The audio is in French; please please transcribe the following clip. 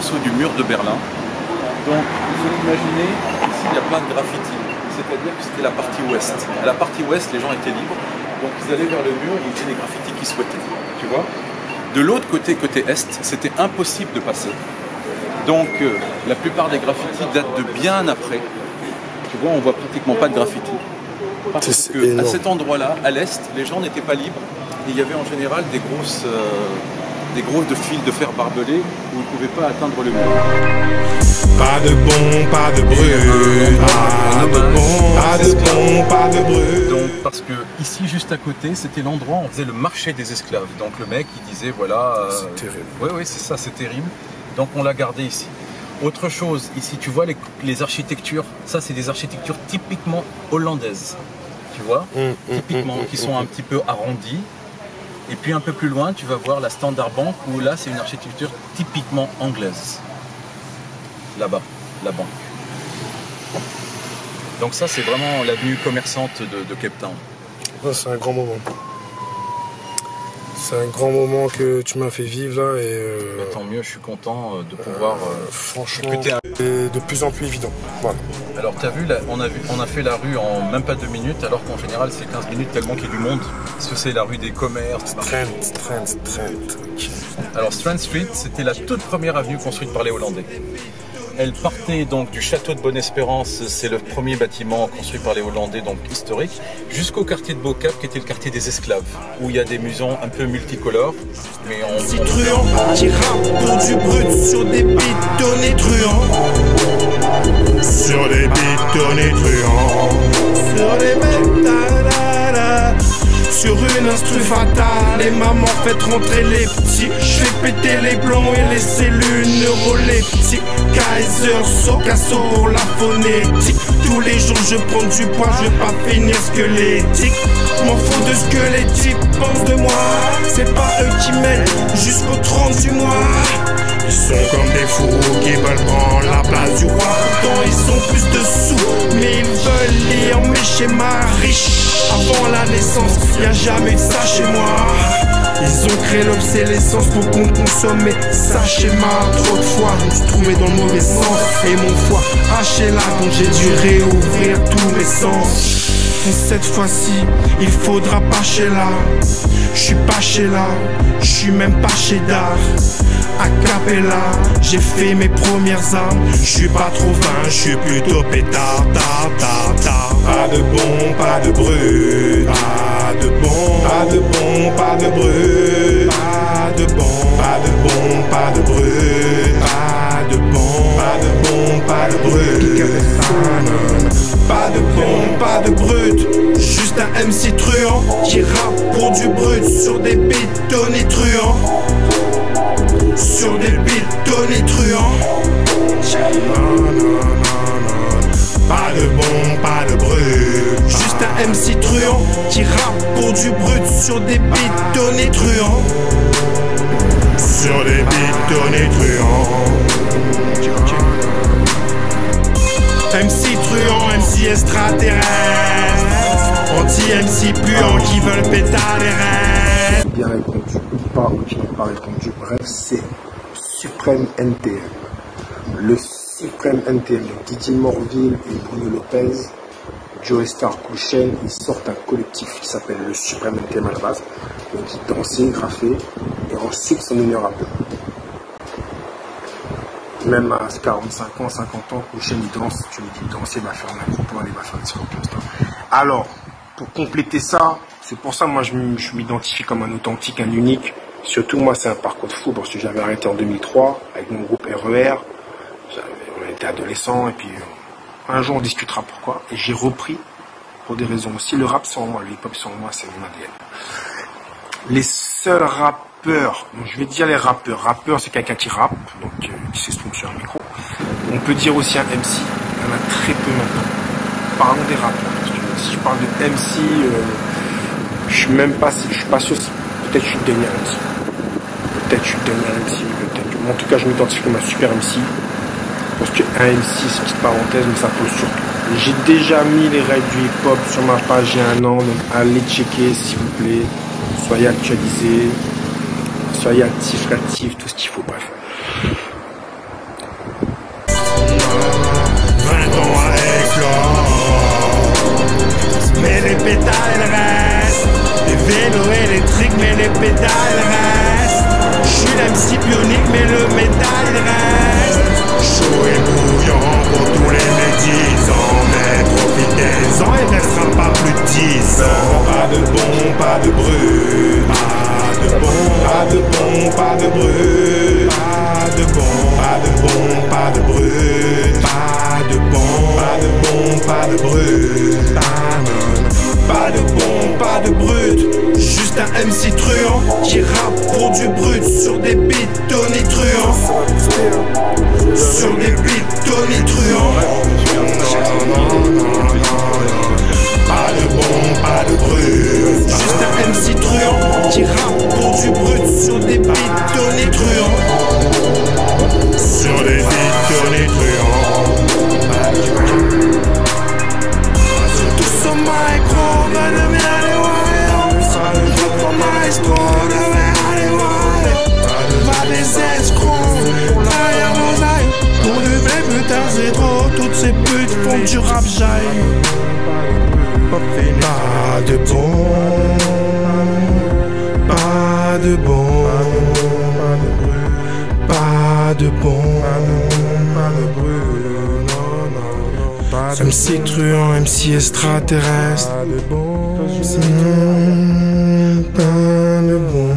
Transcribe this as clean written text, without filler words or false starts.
l'assaut du mur de Berlin. Donc, il faut imaginer, ici il y a plein de graffitis, c'est-à-dire que c'était la partie ouest. À la partie ouest, les gens étaient libres, donc ils allaient vers le mur et ils faisaient les graffitis qu'ils souhaitaient, tu vois. De l'autre côté, côté est, c'était impossible de passer. Donc, la plupart des graffitis datent de bien après. Tu vois, on voit pratiquement pas de graffitis. Parce que à cet endroit-là, à l'est, les gens n'étaient pas libres. Et il y avait en général des grosses de fils de fer barbelés où ils ne pouvaient pas atteindre le mur. Pas de bon, pas de brûle. Pas de bon, pas de bon, pas de brûle. Donc parce que ici, juste à côté, c'était l'endroit où on faisait le marché des esclaves. Donc le mec, il disait voilà. C'est terrible. Oui, c'est ça, c'est terrible. Donc on l'a gardé ici. Autre chose, ici tu vois les architectures, ça c'est des architectures typiquement hollandaises, tu vois, typiquement, qui sont un petit peu arrondies. Et puis un peu plus loin, tu vas voir la Standard Bank, où là c'est une architecture typiquement anglaise. Là-bas, la banque. Donc ça c'est vraiment l'avenue commerçante de Cape Town. C'est un grand moment. C'est un grand moment que tu m'as fait vivre là et tant mieux, je suis content de pouvoir franchement de plus en plus évident. Voilà. Alors tu as vu, là, on a fait la rue en même pas 2 minutes, alors qu'en général c'est 15 minutes tellement qu'il y a du monde. Parce que c'est la rue des commerces. Strand. Okay. Alors Strand Street, c'était la toute première avenue construite par les Hollandais. Elle partait donc du château de Bonne-Espérance, c'est le premier bâtiment construit par les Hollandais, donc historique, jusqu'au quartier de Beaucap, qui était le quartier des esclaves, où il y a des maisons un peu multicolores, mais on... Si truand, qui rappe pour du brut sur des beats donnés truands. Sur des beats donnés truands. Sur les métal, sur une instru fatale. Les mamans faites rentrer les petits. Je fais péter les plombs et les cellules neuroleptiques. Kaiser, Socasso pour la phonétique. Tous les jours je prends du poids, je vais pas finir squelettique. M'en fous de ce que les types pensent de moi. C'est pas eux qui mènent jusqu'au 30 du mois. Ils sont comme des fous qui veulent prendre la place du roi. Pourtant ils ont plus de sous, mais ils veulent lire mes schémas riches. Avant la naissance, y'a jamais eu ça chez moi. Ils ont créé l'obsolescence pour qu'on consomme ça schéma. Trop de fois, je me suis trouvé dans le mauvais sens. Et mon foie haché là, donc j'ai dû réouvrir tous mes sens. Et cette fois-ci, il faudra pas chez là. Je suis pas chez là, je suis même pas chez d'art. A cappella, j'ai fait mes premières armes. Je suis pas trop fin, je suis plutôt pétard. Pas de bon, pas de brut. Pas de bon, pas de bon, pas de brut. Pas de bon, pas de bon, pas de brut. Pas de bon, pas de bon, pas de brut. Pas de bon, pas de brut. Juste un MC truand qui rappe pour du brut sur des beats donnés truands. Sur des beats donnés truands. Pas de bon, pas de brut. Juste un MC truand qui rappe pour du brut sur des beats donnés truands. Sur des beats donnés truands. MC truand, MC extraterrestre. Anti-MC puant qui veulent péter les rêves. Bien répondu ou pas, ou qui n'a pas répondu. Bref, c'est Suprême NTM. Le Suprême NTM, donc Didier Morville et Bruno Lopez, Joe Star Kouchen, ils sortent un collectif qui s'appelle le Suprême NTM à la base. Donc ils dansaient, graffaient, et ensuite sont devenus rappeurs. Même à 45 ans, 50 ans, Kouchen il danse, tu lui dis de danser, il va faire un groupe, il va faire des scorpions. Alors, pour compléter ça, c'est pour ça moi je m'identifie comme un authentique, un unique. Surtout moi c'est un parcours de fou parce que j'avais arrêté en 2003 avec mon groupe RER. On était adolescents et puis un jour on discutera pourquoi. Et j'ai repris pour des raisons aussi. Le rap c'est en moi, le hip-hop c'est en moi, c'est mon ADN. Les seuls rappeurs, donc je vais dire les rappeurs. Rappeur c'est quelqu'un qui rappe, donc qui s'exprime sur un micro. On peut dire aussi un MC, il y en a très peu maintenant. Parlons des rappeurs. Si je parle de MC, je suis même pas, je suis pas sûr si peut-être je suis le dernier MC. Peut-être je suis le dernier MC, peut-être. En tout cas, je m'identifie comme un super MC. Parce que un MC, c'est une petite parenthèse, mais ça pose surtout. J'ai déjà mis les règles du hip-hop sur ma page il y a un an, donc allez checker s'il vous plaît. Soyez actualisés, soyez actifs, réactifs, tout ce qu'il faut, bref. pétales restent. Les vélos électriques mais les pétales restent. Je suis l'MC bionique mais le métal reste. Chaud et bouillant pour tous les médisants, mais profitez-en, il restera pas plus de 10 ans. Pas de bon, pas de brut. Pas de bon, pas de bon, pas de brut. Pas de bon, pas de bon, pas de brut. Pas de bon, pas de bon, pas de brut. Pas de bon, pas de brut. Juste un MC truand qui rappe pour du brut sur des beats tonitruants. Sur des beats tonitruants. Pas de bon, pas de brut. Juste un MC truand qui rappe pour du brut sur des beats tonitruants. Sur des beats tonitruants. Tous au micro, va devenir les royaumes. Je prends maestro, devient aller voir. Va des escrocs, derrière nos ailes. Pour de vrais putains c'est trop. Toutes ces putes font du rap jaille. Pas de bon, pas de bon, pas de bon, MC truand, MC extraterrestre. pas de bon.